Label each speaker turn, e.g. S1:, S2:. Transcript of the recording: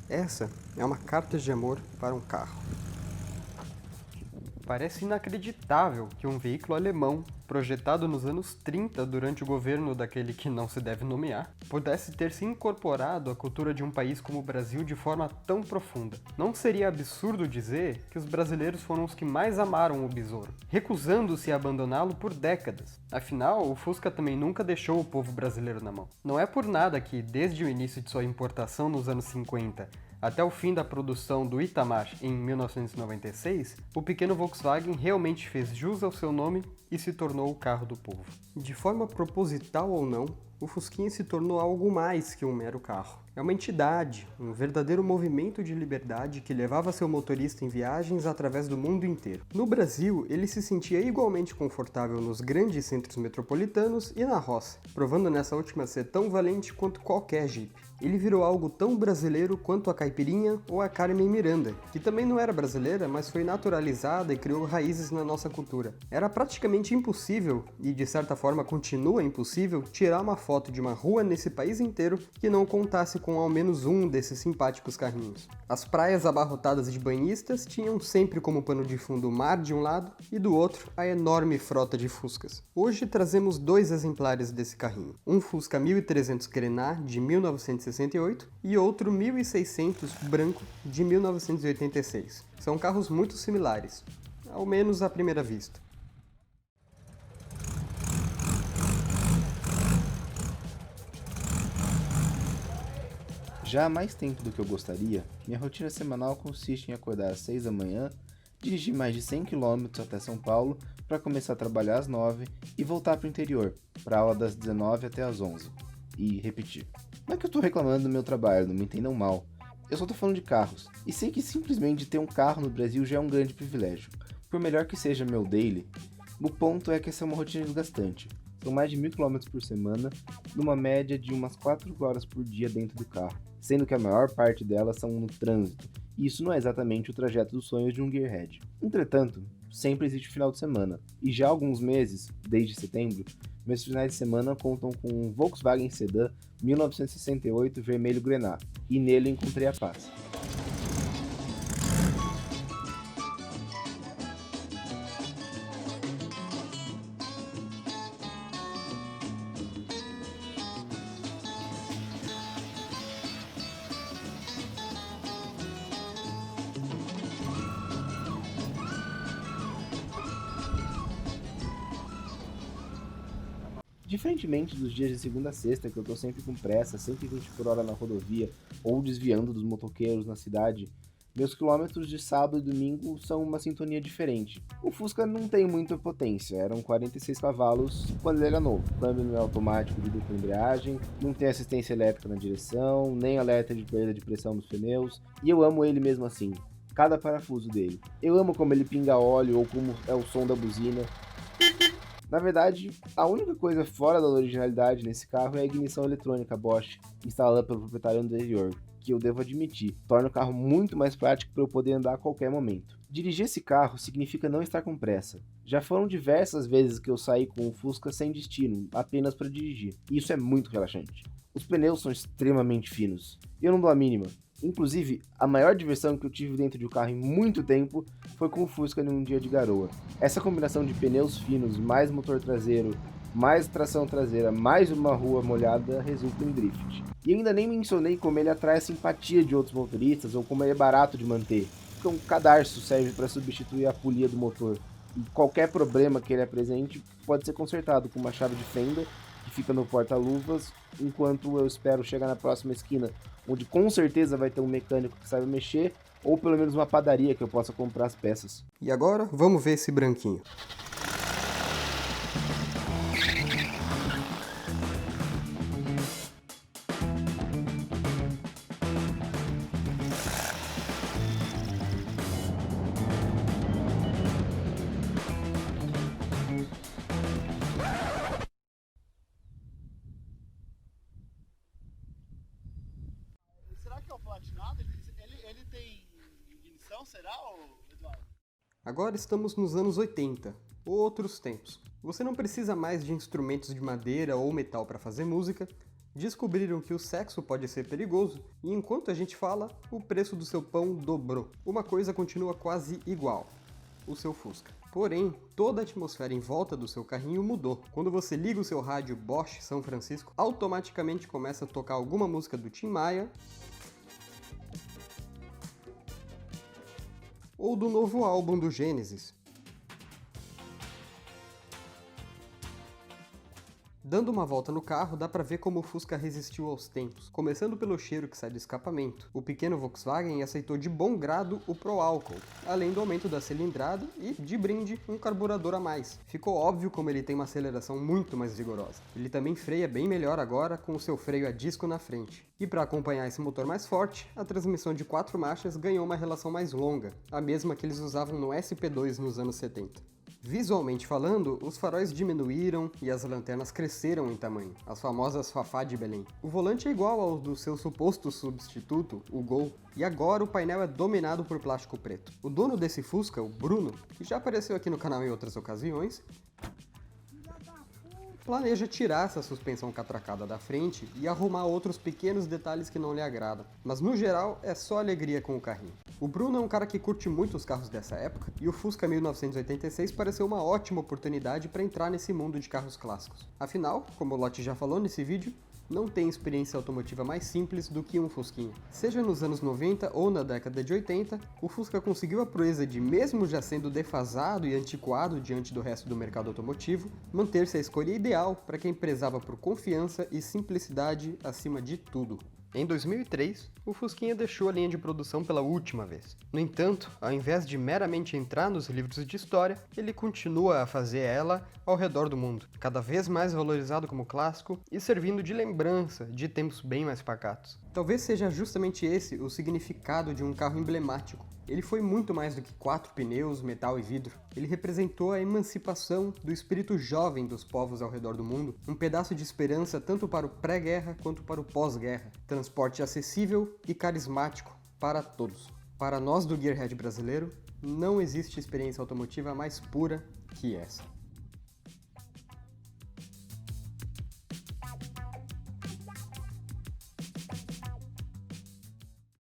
S1: Essa é uma carta de amor para um carro. Parece inacreditável que um veículo alemão, projetado nos anos 30 durante o governo daquele que não se deve nomear, pudesse ter se incorporado à cultura de um país como o Brasil de forma tão profunda. Não seria absurdo dizer que os brasileiros foram os que mais amaram o besouro, recusando-se a abandoná-lo por décadas. Afinal, o Fusca também nunca deixou o povo brasileiro na mão. Não é por nada que, desde o início de sua importação nos anos 50, até o fim da produção do Itamar em 1996, o pequeno Volkswagen realmente fez jus ao seu nome e se tornou o carro do povo. De forma proposital ou não, o Fusquinha se tornou algo mais que um mero carro. É uma entidade, um verdadeiro movimento de liberdade que levava seu motorista em viagens através do mundo inteiro. No Brasil, ele se sentia igualmente confortável nos grandes centros metropolitanos e na roça, provando nessa última ser tão valente quanto qualquer Jeep. Ele virou algo tão brasileiro quanto a caipirinha ou a Carmen Miranda, que também não era brasileira, mas foi naturalizada e criou raízes na nossa cultura. Era praticamente impossível, e de certa forma continua impossível, tirar uma foto de uma rua nesse país inteiro que não contasse com ao menos um desses simpáticos carrinhos. As praias abarrotadas de banhistas tinham sempre como pano de fundo o mar de um lado e do outro a enorme frota de Fuscas. Hoje trazemos dois exemplares desse carrinho. Um Fusca 1300 Grená de 1968 e outro 1600 branco de 1986. São carros muito similares, ao menos à primeira vista.
S2: Já há mais tempo do que eu gostaria, minha rotina semanal consiste em acordar às 6 da manhã, dirigir mais de 100 km até São Paulo para começar a trabalhar às 9 e voltar para o interior, para a aula das 19 até às 11. E repetir. Não é que eu estou reclamando do meu trabalho, não me entendam mal. Eu só estou falando de carros, e sei que simplesmente ter um carro no Brasil já é um grande privilégio. Por melhor que seja meu daily, o ponto é que essa é uma rotina desgastante. São mais de 1.000 km por semana, numa média de umas 4 horas por dia dentro do carro, sendo que a maior parte delas são no trânsito, e isso não é exatamente o trajeto dos sonhos de um gearhead. Entretanto, sempre existe o final de semana, e já há alguns meses, desde setembro, meus finais de semana contam com um Volkswagen Sedã 1968 vermelho Grená, e nele encontrei a paz. Diferentemente dos dias de segunda a sexta, que eu tô sempre com pressa, 120 por hora na rodovia, ou desviando dos motoqueiros na cidade, meus quilômetros de sábado e domingo são uma sintonia diferente. O Fusca não tem muita potência, eram 46 cavalos quando ele era novo. O câmbio não é automático de dupla embreagem, não tem assistência elétrica na direção, nem alerta de perda de pressão nos pneus, e eu amo ele mesmo assim, cada parafuso dele. Eu amo como ele pinga óleo ou como é o som da buzina. Na verdade, a única coisa fora da originalidade nesse carro é a ignição eletrônica Bosch, instalada pelo proprietário anterior, que eu devo admitir, torna o carro muito mais prático para eu poder andar a qualquer momento. Dirigir esse carro significa não estar com pressa. Já foram diversas vezes que eu saí com o Fusca sem destino, apenas para dirigir, e isso é muito relaxante. Os pneus são extremamente finos, e eu não dou a mínima. Inclusive, a maior diversão que eu tive dentro de um carro em muito tempo foi com o Fusca em um dia de garoa. Essa combinação de pneus finos, mais motor traseiro, mais tração traseira, mais uma rua molhada resulta em drift. E ainda nem mencionei como ele atrai a simpatia de outros motoristas ou como ele é barato de manter. Porque um cadarço serve para substituir a polia do motor. E qualquer problema que ele apresente pode ser consertado com uma chave de fenda que fica no porta-luvas, enquanto eu espero chegar na próxima esquina, onde com certeza vai ter um mecânico que saiba mexer, ou pelo menos uma padaria que eu possa comprar as peças.
S1: E agora, vamos ver esse branquinho.
S3: Será que é o platinado? Ele tem ignição, será, Eduardo?
S1: Agora estamos nos anos 80, outros tempos. Você não precisa mais de instrumentos de madeira ou metal para fazer música, descobriram que o sexo pode ser perigoso e enquanto a gente fala, o preço do seu pão dobrou. Uma coisa continua quase igual: o seu Fusca. Porém, toda a atmosfera em volta do seu carrinho mudou. Quando você liga o seu rádio Bosch São Francisco, automaticamente começa a tocar alguma música do Tim Maia ou do novo álbum do Gênesis. Dando uma volta no carro, dá pra ver como o Fusca resistiu aos tempos. Começando pelo cheiro que sai do escapamento, o pequeno Volkswagen aceitou de bom grado o Pro Álcool, além do aumento da cilindrada e, de brinde, um carburador a mais. Ficou óbvio como ele tem uma aceleração muito mais vigorosa. Ele também freia bem melhor agora com o seu freio a disco na frente. E para acompanhar esse motor mais forte, a transmissão de 4 marchas ganhou uma relação mais longa, a mesma que eles usavam no SP2 nos anos 70. Visualmente falando, os faróis diminuíram e as lanternas cresceram em tamanho, as famosas Fafá de Belém. O volante é igual ao do seu suposto substituto, o Gol, e agora o painel é dominado por plástico preto. O dono desse Fusca, o Bruno, que já apareceu aqui no canal em outras ocasiões, planeja tirar essa suspensão catracada da frente e arrumar outros pequenos detalhes que não lhe agradam. Mas no geral, é só alegria com o carrinho. O Bruno é um cara que curte muito os carros dessa época, e o Fusca 1986 pareceu uma ótima oportunidade para entrar nesse mundo de carros clássicos. Afinal, como o Lotti já falou nesse vídeo, não tem experiência automotiva mais simples do que um Fusquinha. Seja nos anos 90 ou na década de 80, o Fusca conseguiu a proeza de, mesmo já sendo defasado e antiquado diante do resto do mercado automotivo, manter-se a escolha ideal para quem prezava por confiança e simplicidade acima de tudo. Em 2003, o Fusquinha deixou a linha de produção pela última vez. No entanto, ao invés de meramente entrar nos livros de história, ele continua a fazer ela ao redor do mundo, cada vez mais valorizado como clássico e servindo de lembrança de tempos bem mais pacatos. Talvez seja justamente esse o significado de um carro emblemático. Ele foi muito mais do que 4 pneus, metal e vidro. Ele representou a emancipação do espírito jovem dos povos ao redor do mundo, um pedaço de esperança tanto para o pré-guerra quanto para o pós-guerra. Transporte acessível e carismático para todos. Para nós do Gearhead brasileiro, não existe experiência automotiva mais pura que essa.